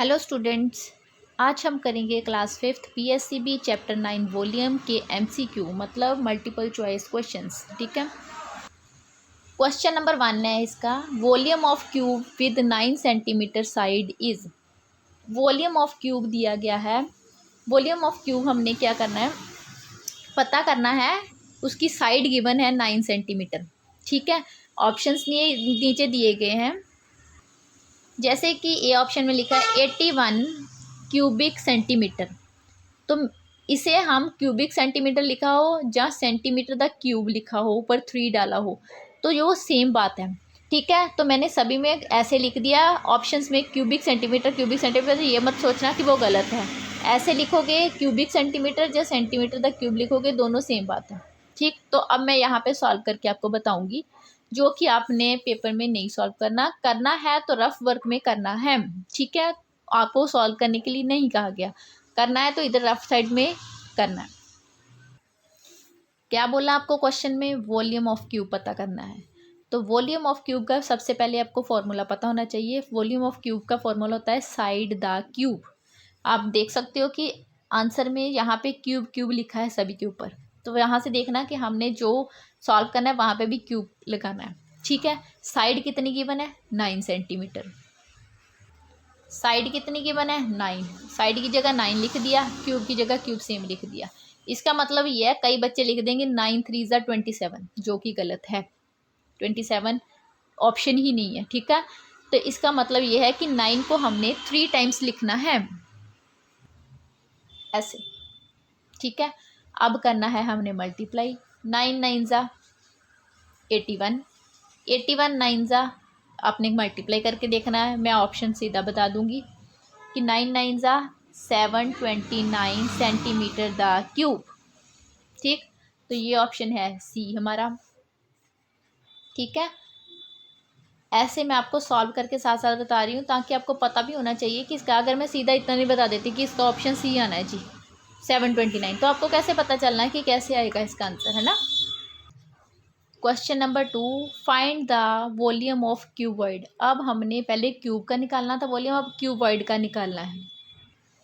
Hello students, आज हम करेंगे class fifth PSCB chapter 9 volume के एमसीक्यू मतलब मल्टीपल चॉइस क्वेश्चंस। ठीक है। क्वेश्चन नंबर 1 है इसका, volume of cube with 9 centimetre side is. Volume of cube दिया गया है। वॉल्यूम ऑफ क्यूब हमने क्या करना है, पता करना है। उसकी साइड गिवन है 9 सेंटीमीटर। ठीक है। ऑप्शंस नीचे दिए गए हैं। जैसे कि ए ऑप्शन में लिखा है 81 क्यूबिक सेंटीमीटर। तो इसे हम क्यूबिक सेंटीमीटर लिखा हो या सेंटीमीटर द क्यूब लिखा हो, ऊपर 3 डाला हो, तो ये वो सेम बात है। ठीक है। तो मैंने सभी में ऐसे लिख दिया, ऑप्शंस में क्यूबिक सेंटीमीटर, ये मत सोचना कि वो गलत है। ऐसे लिखोगे क्यूबिक सेंटीमीटर या सेंटीमीटर द क्यूब लिखोगे, दोनों सेम बात है। ठीक। तो अब मैं यहाँ पे सॉल्व करके आपको बताऊंगी, जो कि आपने पेपर में नहीं सॉल्व करना है तो रफ वर्क में करना है। ठीक है। आपको सॉल्व करने के लिए नहीं कहा गया, करना है तो इधर रफ साइड में करना है। क्या बोला आपको क्वेश्चन में, वॉल्यूम ऑफ क्यूब पता करना है। तो वॉल्यूम ऑफ क्यूब का सबसे पहले आपको फॉर्मूला पता होना चाहिए। वॉल्यूम ऑफ क्यूब का फॉर्मूला होता है साइड द क्यूब। आप देख सकते हो कि आंसर में यहाँ पे क्यूब क्यूब लिखा है सभी के ऊपर, तो यहाँ से देखना कि हमने जो सॉल्व करना है वहाँ पे भी क्यूब लगाना है। ठीक है। साइड कितनी गिवन है, 9 सेंटीमीटर। साइड कितनी गिवन है, 9। साइड की जगह 9 लिख दिया, क्यूब की जगह क्यूब सेम लिख दिया। इसका मतलब ये है, कई बच्चे लिख देंगे 9 3 ज़ा 27, जो कि गलत है। 27 ऑप्शन ही नहीं है। ठीक है। तो इसका मतलब ये है कि 9 को हमने 3 टाइम्स लिखना है, ऐसे। ठीक है। अब करना है हमने मल्टीप्लाई। 9 9 ज़ा 81, 81 9 ज़ा आपने मल्टीप्लाई करके देखना है। मैं ऑप्शन सीधा बता दूंगी कि 9 9 ज़ा 729 सेंटीमीटर द क्यूब। ठीक। तो ये ऑप्शन है सी हमारा। ठीक है। ऐसे मैं आपको सॉल्व करके साथ साथ बता रही हूँ, ताकि आपको पता भी होना चाहिए कि इसका, अगर मैं सीधा इतना नहीं बता देती कि इसका ऑप्शन सी आना है जी 729, तो आपको कैसे पता चलना है कि कैसे आएगा इसका आंसर, है ना। Question number 2, find the volume of cuboid. अब हमने पहले क्यूब का निकालना था वॉल्यूम, अब क्यूबॉइड का निकालना है,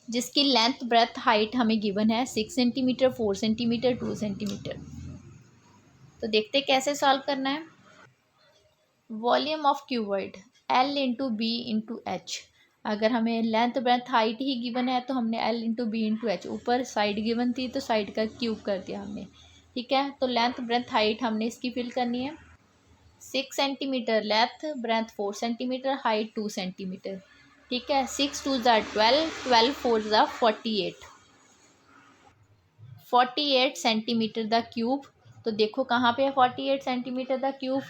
जिसकी लेंथ ब्रेथ हाइट हमें गिवन है 6 सेंटीमीटर, 4 सेंटीमीटर, 2 सेंटीमीटर। तो देखते कैसे सॉल्व करना है। Volume of cuboid L into B into H. अगर हमें लेंथ ब्रेथ हाइट ही गिवन है तो हमने L into B into H, ऊपर साइड गिवन थी तो साइड का क्यूब कर दिया हमने। ठीक है। तो लेंथ ब्रेथ हाइट हमने इसकी फिल करनी है। 6 centimetre length, breadth 4 centimetre, height 2 centimetre. ठीक है। 6 2 ज़ा 12, 12 4 ज़ा 48, 48 सेंटीमीटर द क्यूब। तो देखो कहाँ पे है 48 centimetre the cube,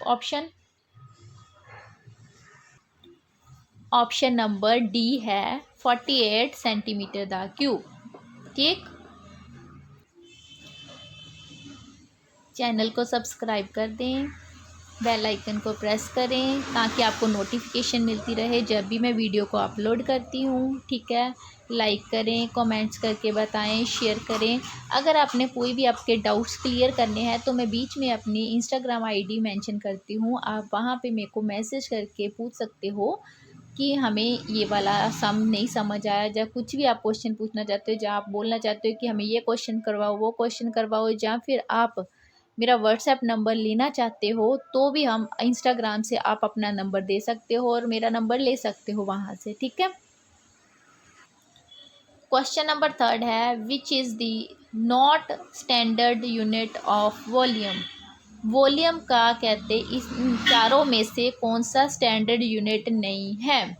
option number D है 48 सेंटीमीटर द क्यूब। ठीक। चैनल को सब्सक्राइब कर दें, बेल आइकन को प्रेस करें, ताकि आपको नोटिफिकेशन मिलती रहे जब भी मैं वीडियो को अपलोड करती हूँ। ठीक है। लाइक करें, कमेंट्स करके बताएं, शेयर करें। अगर आपने कोई भी आपके डाउट्स क्लियर करने हैं तो मैं बीच में अपनी इंस्टाग्राम आईडी मेंशन करती हूँ, आप वहाँ पे मेरे को मैसेज करके पूछ सकते हो कि हमें ये वाला सम नहीं समझ आया, या कुछ भी आप क्वेश्चन पूछना चाहते हो, जहाँ आप बोलना चाहते हो कि हमें ये क्वेश्चन करवाओ, वो क्वेश्चन करवाओ, या फिर आप मेरा व्हाट्सएप नंबर लेना चाहते हो, तो भी हम इंस्टाग्राम से आप अपना नंबर दे सकते हो और मेरा नंबर ले सकते हो वहाँ से। ठीक है। क्वेश्चन नंबर 3 है, which is the not standard unit of volume. Volume का कहते इस चारों में से कौन सा स्टैंडर्ड यूनिट नहीं है।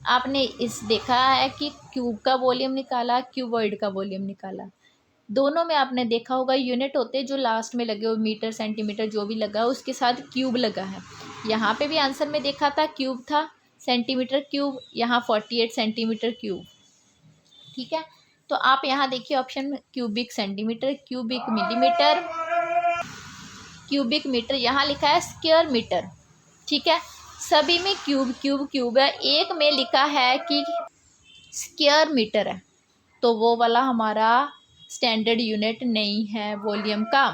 आपने इस देखा है कि क्यूब का वॉल्यूम निकाला, क्यूबॉइड का वॉल्यूम निकाला, दोनों में आपने देखा होगा यूनिट होते जो लास्ट में लगे हो, मीटर सेंटीमीटर जो भी लगा उसके साथ क्यूब लगा है। यहाँ पे भी आंसर में देखा था क्यूब था, सेंटीमीटर क्यूब, यहाँ 48 सेंटीमीटर क्यूब। ठीक है। तो आप यहाँ देखिए ऑप्शन में cubic centimetre, cubic millimetre, cubic metre, यहाँ लिखा है स्क्वायर मीटर। ठीक है। सभी में क्यूब क्यूब क्यूब है, एक में लिखा है कि स्क्वायर मीटर है, तो वो वाला हमारा स्टैंडर्ड यूनिट नहीं है वॉल्यूम का।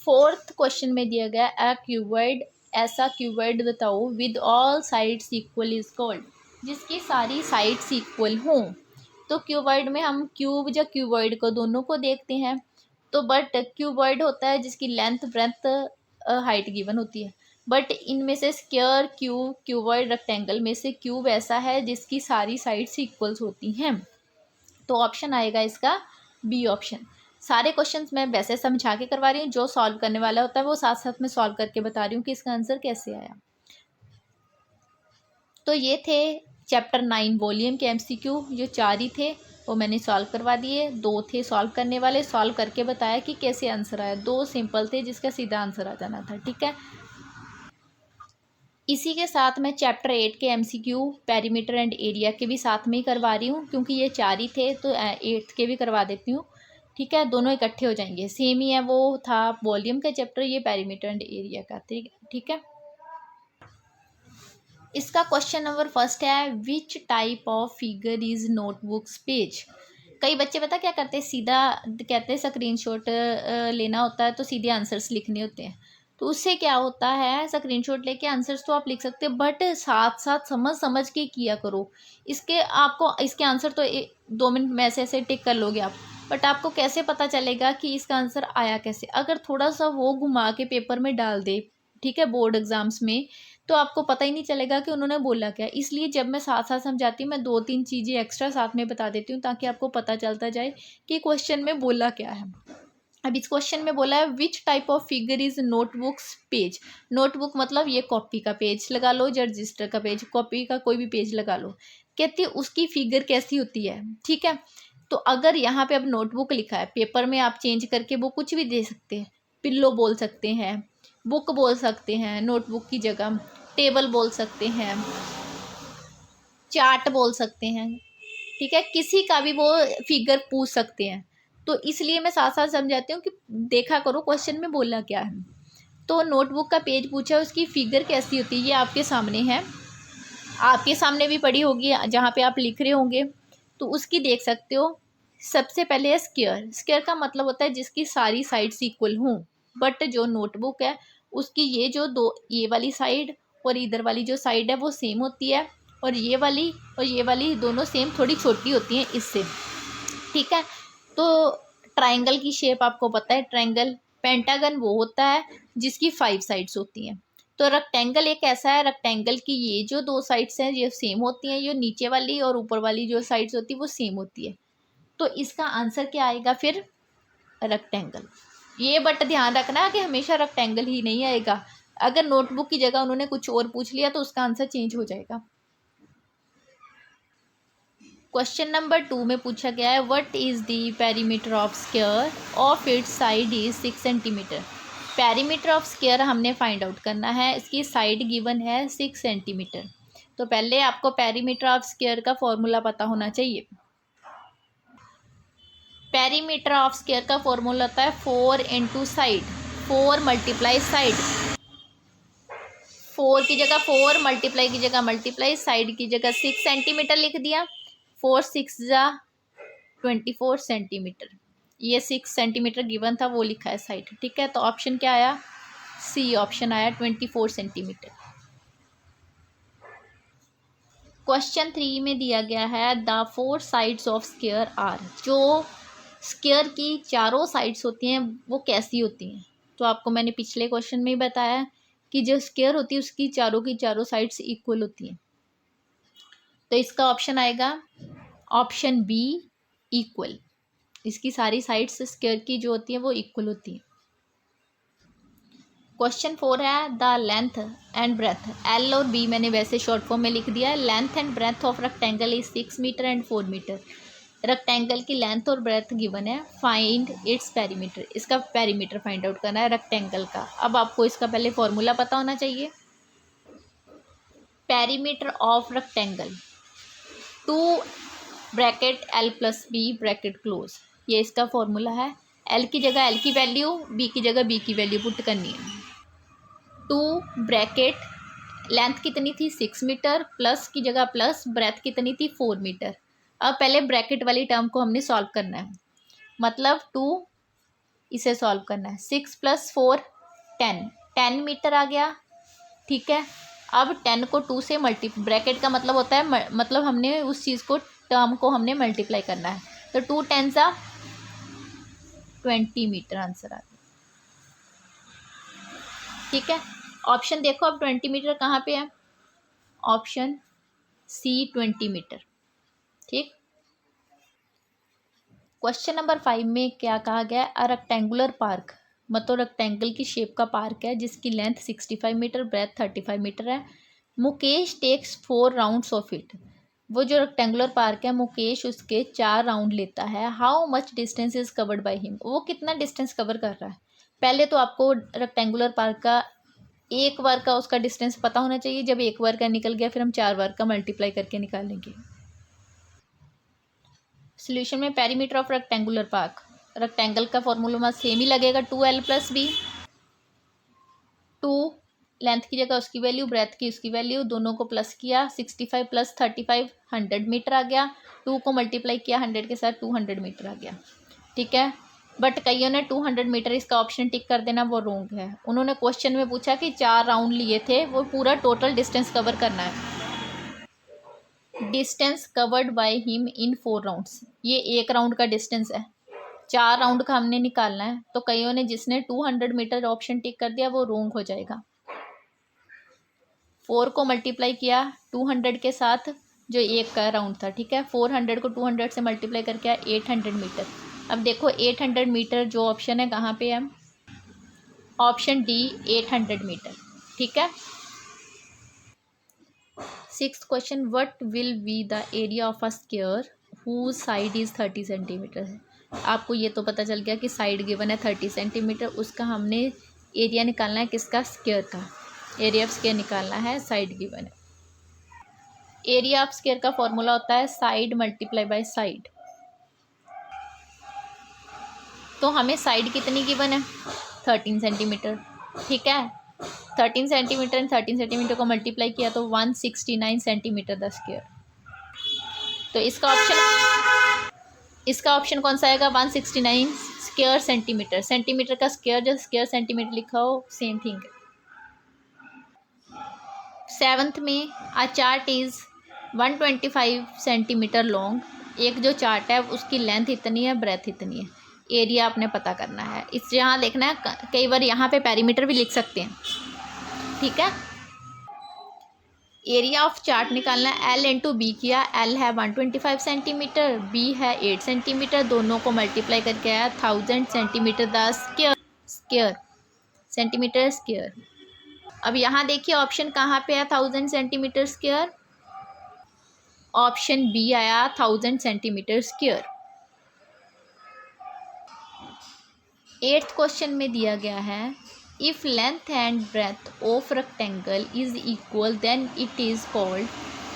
4th क्वेश्चन में दिया गया अ क्यूबॉइड, ऐसा क्यूबॉइड बताओ with all sides equal is called. जिसकी सारी साइड्स इक्वल हों। तो क्यूबॉइड में हम क्यूब या क्यूबॉइड को दोनों को देखते हैं। तो बट क्यूबॉइड होता है जिसकी लेंथ ब्रेथ हाइट गिवन होती है। बट इनमें से स्क्वायर क्यूब क्यूबॉइड रेक्टेंगल में से क्यूब ऐसा है जिसकी सारी साइड्स इक्वल्स होती हैं। तो ऑप्शन आएगा इसका बी ऑप्शन। सारे क्वेश्चंस मैं वैसे समझा के करवा रही हूँ, जो सॉल्व करने वाला होता है वो साथ साथ में सॉल्व करके बता रही हूँ कि इसका आंसर कैसे आया। तो ये थे चैप्टर 9 वॉल्यूम के एमसीक्यू, जो 4 ही थे वो मैंने सॉल्व करवा दिए। 2 थे सॉल्व करने वाले, सॉल्व करके बताया कि कैसे आंसर आया। 2 सिंपल थे जिसका सीधा आंसर आ जाना था। ठीक है, इसी के साथ मैं चैप्टर 8 के एमसीक्यू पेरीमीटर एंड एरिया के भी साथ में ही करवा रही हूँ, क्योंकि ये 4 ही थे तो 8th के भी करवा देती हूँ। ठीक है, दोनों इकट्ठे हो जाएंगे, सेम ही है। वो था वॉल्यूम का चैप्टर, ये पेरीमीटर एंड एरिया का। ठीक है, इसका क्वेश्चन नंबर फर्स्ट है, which type of figure is notebooks page. कई बच्चे पता क्या करते हैं, सीधा कहते हैं स्क्रीनशॉट लेना होता है तो सीधे आंसर्स लिखने होते हैं। तो उससे क्या होता है, स्क्रीनशॉट लेके आंसर्स तो आप लिख सकते हैं, बट साथ साथ समझ समझ के किया करो। इसके आंसर तो 2 मिनट में ऐसे ऐसे टिक कर लोगे आप, बट आपको कैसे पता चलेगा कि इसका आंसर आया कैसे, अगर थोड़ा सा वो घुमा के पेपर में डाल दे, ठीक है, बोर्ड एग्जाम्स में, तो आपको पता ही नहीं चलेगा कि उन्होंने बोला क्या। इसलिए जब मैं साथ साथ समझाती हूँ, मैं 2-3 चीज़ें एक्स्ट्रा साथ में बता देती हूँ ताकि आपको पता चलता जाए कि क्वेश्चन में बोला क्या है। अब इस क्वेश्चन में बोला है, which type of figure is notebooks page. Notebook मतलब ये कॉपी का पेज लगा लो या रजिस्टर का पेज, कॉपी का कोई भी पेज लगा लो। कहती है उसकी फिगर कैसी होती है। ठीक है, तो अगर यहाँ पे अब नोटबुक लिखा है, पेपर में आप चेंज करके वो कुछ भी दे सकते हैं। पिल्लो बोल सकते हैं, बुक बोल सकते हैं, नोटबुक की जगह टेबल बोल सकते हैं, चार्ट बोल सकते हैं। ठीक है, किसी का भी वो फिगर पूछ सकते हैं। तो इसलिए मैं साथ साथ समझाती हूँ कि देखा करो क्वेश्चन में बोला क्या है। तो नोटबुक का पेज पूछा, उसकी फिगर कैसी होती है, ये आपके सामने है, आपके सामने भी पड़ी होगी जहाँ पे आप लिख रहे होंगे, तो उसकी देख सकते हो। सबसे पहले है स्क्वायर। स्क्वायर का मतलब होता है जिसकी सारी साइड्स इक्वल हों। बट जो नोटबुक है उसकी ये वाली साइड और इधर वाली जो साइड है वो सेम होती है, और ये वाली दोनों सेम थोड़ी छोटी होती हैं इससे। ठीक है, तो ट्राइंगल की शेप आपको पता है, ट्राइंगल। पेंटागन वो होता है जिसकी 5 साइड्स होती हैं। तो रेक्टेंगल एक ऐसा है, रेक्टेंगल की ये जो 2 साइड्स हैं ये सेम होती हैं, ये नीचे वाली और ऊपर वाली जो साइड्स होती है वो सेम होती है। तो इसका आंसर क्या आएगा फिर, रेक्टेंगल। ये बट ध्यान रखना कि हमेशा रेक्टेंगल ही नहीं आएगा, अगर नोटबुक की जगह उन्होंने कुछ और पूछ लिया तो उसका आंसर चेंज हो जाएगा। क्वेश्चन नंबर 2 में पूछा गया है, what is the perimeter of square of its side is 6 centimetre. Perimeter of square हमने फाइंड आउट करना है, इसकी साइड गिवन है 6 सेंटीमीटर। तो पहले आपको पेरीमीटर ऑफ स्क्वायर का फॉर्मूला पता होना चाहिए। पेरीमीटर ऑफ स्क्वायर का फॉर्मूला होता है 4 इंटू साइड, 4 मल्टीप्लाई साइड। 4 की जगह 4, मल्टीप्लाई की जगह मल्टीप्लाई, साइड की जगह 6 सेंटीमीटर लिख दिया। 4 6 जा 24 सेंटीमीटर। ये 6 सेंटीमीटर गिवन था वो लिखा है साइड। ठीक है, तो ऑप्शन क्या आया, सी ऑप्शन आया, 24 सेंटीमीटर। क्वेश्चन 3 में दिया गया है, the 4 sides of square are. जो स्क्वायर की चारों साइड्स होती हैं वो कैसी होती हैं। तो आपको मैंने पिछले क्वेश्चन में ही बताया कि जो स्क्वायर होती है उसकी की चारों साइड्स इक्वल होती हैं। तो इसका ऑप्शन आएगा ऑप्शन बी, इक्वल। इसकी सारी साइड्स स्क्वायर की जो होती हैं वो इक्वल होती हैं। क्वेश्चन 4 है, the length and breadth. L और बी मैंने वैसे शॉर्ट फॉर्म में लिख दिया है। Length and breadth of rectangle is 6 metre and 4 metre. Rectangle की लेंथ और ब्रेथ गिवन है, फाइंड इट्स पेरीमीटर। इसका पेरीमीटर फाइंड आउट करना है रेक्टेंगल का। अब आपको इसका पहले फॉर्मूला पता होना चाहिए। Perimeter of rectangle 2 bracket L plus B bracket close, ये इसका फॉर्मूला है। एल की जगह एल की वैल्यू, बी की जगह बी की वैल्यू पुट करनी है। 2 ब्रैकेट लेंथ कितनी थी 6 मीटर, प्लस की जगह प्लस, ब्रेथ कितनी थी 4 मीटर। अब पहले ब्रैकेट वाली टर्म को हमने सॉल्व करना है, मतलब 2 इसे सॉल्व करना है। 6 + 4 10 मीटर आ गया। ठीक है, अब 10 को 2 से ब्रैकेट का मतलब होता है मतलब हमने उस चीज़ को टर्म को हमने मल्टीप्लाई करना है। तो 2 10 20 मीटर आंसर आ गया। ठीक है, ऑप्शन देखो अब 20 मीटर कहाँ पे है, ऑप्शन सी 20 मीटर। ठीक, क्वेश्चन नंबर 5 में क्या कहा गया है, अ रेक्टेंगुलर पार्क, मतलब रेक्टेंगल की शेप का पार्क है जिसकी लेंथ 65 मीटर, ब्रेथ 35 मीटर है। Mukesh takes 4 rounds of it. वो जो रेक्टेंगुलर पार्क है, मुकेश उसके 4 राउंड लेता है। How much distance is covered by him, वो कितना डिस्टेंस कवर कर रहा है। पहले तो आपको रेक्टेंगुलर पार्क का एक बार का उसका डिस्टेंस पता होना चाहिए। जब एक बार का निकल गया फिर हम 4 बार का मल्टीप्लाई करके निकालेंगे। सोल्यूशन में perimeter of rectangular park, rectangle का फॉर्मूला सेम ही लगेगा, 2l+b। 2 लेंथ की जगह उसकी वैल्यू, ब्रेथ की उसकी वैल्यू, दोनों को प्लस किया, 65 + 35 100 मीटर आ गया। 2 को मल्टीप्लाई किया 100 के साथ, 200 मीटर आ गया। ठीक है, बट कईयों ने 200 मीटर इसका ऑप्शन टिक कर देना, वो रॉन्ग है। उन्होंने क्वेश्चन में पूछा कि 4 राउंड लिए थे, वो पूरा टोटल डिस्टेंस कवर करना है। Distance covered by him in 4 rounds, ये एक राउंड का डिस्टेंस है, 4 राउंड का हमने निकालना है। तो कईयों ने जिसने 200 मीटर ऑप्शन टिक कर दिया वो रॉन्ग हो जाएगा। 4 को मल्टीप्लाई किया 200 के साथ जो एक का राउंड था। ठीक है, 400 को 200 से मल्टीप्लाई करके आया 800 मीटर। अब देखो 800 मीटर जो ऑप्शन है कहाँ पे है, ऑप्शन डी 800 मीटर। ठीक है, 6th question, what will be the area of a square whose side is 30 centimetre है। आपको ये तो पता चल गया कि साइड गिवन है 30 सेंटीमीटर, उसका हमने एरिया निकालना है, किसका, स्क्वायर का। एरिया ऑफ स्क्वायर निकालना है, साइड गिवन है। एरिया ऑफ स्क्वायर का फॉर्मूला होता है साइड मल्टीप्लाई बाय साइड। तो हमें साइड कितनी गिवन है, 13 सेंटीमीटर। ठीक है, 13 सेंटीमीटर एंड 13 सेंटीमीटर को मल्टीप्लाई किया तो 169 सेंटीमीटर द स्क्वायर। तो इसका ऑप्शन कौन सा आएगा, 169 स्क्वायर सेंटीमीटर। सेंटीमीटर का स्क्वायर जो स्क्वायर सेंटीमीटर लिखा हो सेम थिंग। 7th में आ चार्ट इज़ 125 सेंटीमीटर लॉन्ग। एक जो चार्ट है उसकी लेंथ इतनी है, ब्रेथ इतनी है। एरिया आपने पता करना है, इस यहाँ देखना है, कई बार यहाँ पे पेरीमीटर भी लिख सकते हैं। ठीक है, एरिया ऑफ चार्ट निकालना है, L × B किया, L है 125 सेंटीमीटर, B है 8 सेंटीमीटर, दोनों को मल्टीप्लाई करके आया 1000 centimetre the square centimetre square. अब यहाँ देखिए ऑप्शन कहाँ पे है, 1000 सेंटीमीटर स्क्वायर, ऑप्शन बी आया 1000 सेंटीमीटर स्क्वायर। 8th क्वेश्चन में दिया गया है, if length and breadth of rectangle is equal then it is called.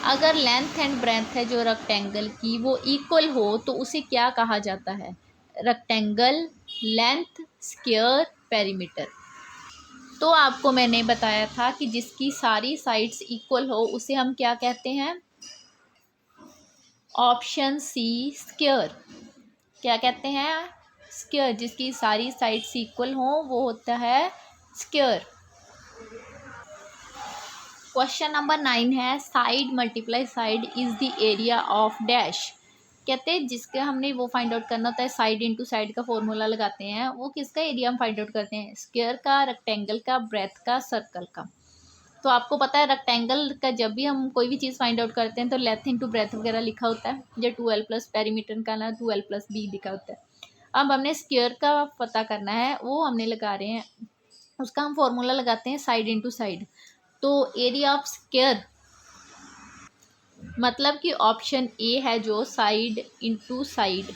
अगर लेंथ एंड ब्रेथ है जो रेक्टेंगल की वो इक्वल हो तो उसे क्या कहा जाता है, रेक्टेंगल, लेंथ, स्क्वायर, पेरीमीटर। तो आपको मैंने बताया था कि जिसकी सारी साइड्स इक्वल हो उसे हम क्या कहते हैं, ऑप्शन सी स्क्वायर। क्या कहते हैं, स्क्वायर। जिसकी सारी साइड्स इक्वल हो वो होता है स्क्वायर। क्वेश्चन नंबर 9 है, side multiply side is the area of dash. कहते हैं जिसके हमने वो फाइंड आउट करना होता है, साइड इंटू साइड का फॉर्मूला लगाते हैं, वो किसका एरिया हम फाइंड आउट करते हैं, स्क्वायर का, रेक्टेंगल का, ब्रेथ का, सर्कल का। तो आपको पता है रेक्टेंगल का जब भी हम कोई भी चीज़ फाइंड आउट करते हैं तो लेंथ इंटू ब्रेथ वगैरह लिखा होता है, जो 2l+ पेरीमीटर का ना 2l+b लिखा होता है। अब हमने स्क्वायर का पता करना है, वो हमने लगा रहे हैं, उसका हम फॉर्मूला लगाते हैं साइड इंटू साइड। तो एरिया ऑफ स्क्वायर मतलब कि ऑप्शन ए है जो साइड इंटू साइड,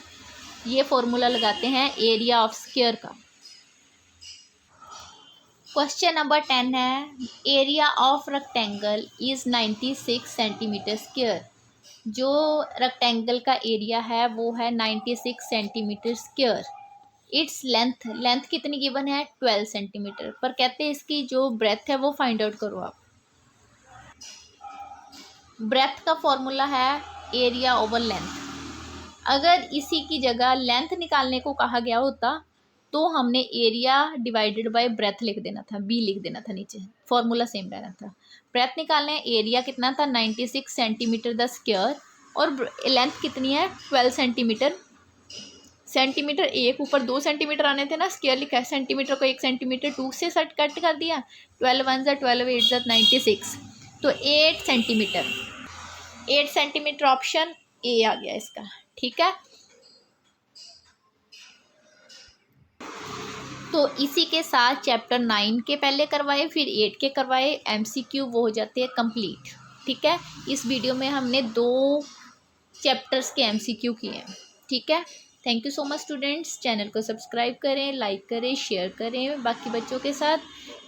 ये फॉर्मूला लगाते हैं एरिया ऑफ स्क्वायर का। क्वेश्चन नंबर 10 है, area of rectangle is 96 centimetre square. जो रेक्टेंगल का एरिया है वो है 96 सेंटीमीटर स्क्वायर। इट्स लेंथ कितनी गिवन है, 12 सेंटीमीटर। पर कहते हैं इसकी जो ब्रेथ है वो फाइंड आउट करो आप। ब्रेथ का फॉर्मूला है एरिया ओवर लेंथ। अगर इसी की जगह लेंथ निकालने को कहा गया होता तो हमने एरिया डिवाइडेड बाय ब्रेथ लिख देना था, बी लिख देना था नीचे, फॉर्मूला सेम रहना था। ब्रेथ निकालना है, एरिया कितना था 96 सेंटीमीटर द स्क्वायर, और लेंथ कितनी है 12 सेंटीमीटर। सेंटीमीटर एक ऊपर 2 सेंटीमीटर आने थे ना, स्क्वायर लिखा है, सेंटीमीटर को 1 सेंटीमीटर 2 से सट कट कर दिया, 12 1 ज़ा 12 8 ज़ा 96, तो 8 सेंटीमीटर, 8 सेंटीमीटर ऑप्शन ए आ गया इसका। ठीक है, तो इसी के साथ चैप्टर 9 के पहले करवाए, फिर 8 के करवाए, MCQ वो हो जाते हैं कंप्लीट। ठीक है, इस वीडियो में हमने 2 चैप्टर्स के MCQ किए हैं। ठीक है, thank you so much students. Channel को सब्सक्राइब करें, लाइक करें, शेयर करें बाकी बच्चों के साथ।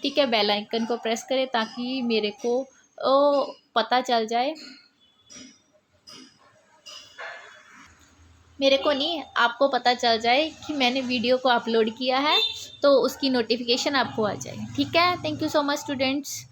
ठीक है, बेल आइकन को प्रेस करें ताकि मेरे को पता चल जाए, मेरे को नहीं, आपको पता चल जाए कि मैंने वीडियो को अपलोड किया है, तो उसकी नोटिफिकेशन आपको आ जाए। ठीक है, thank you so much students.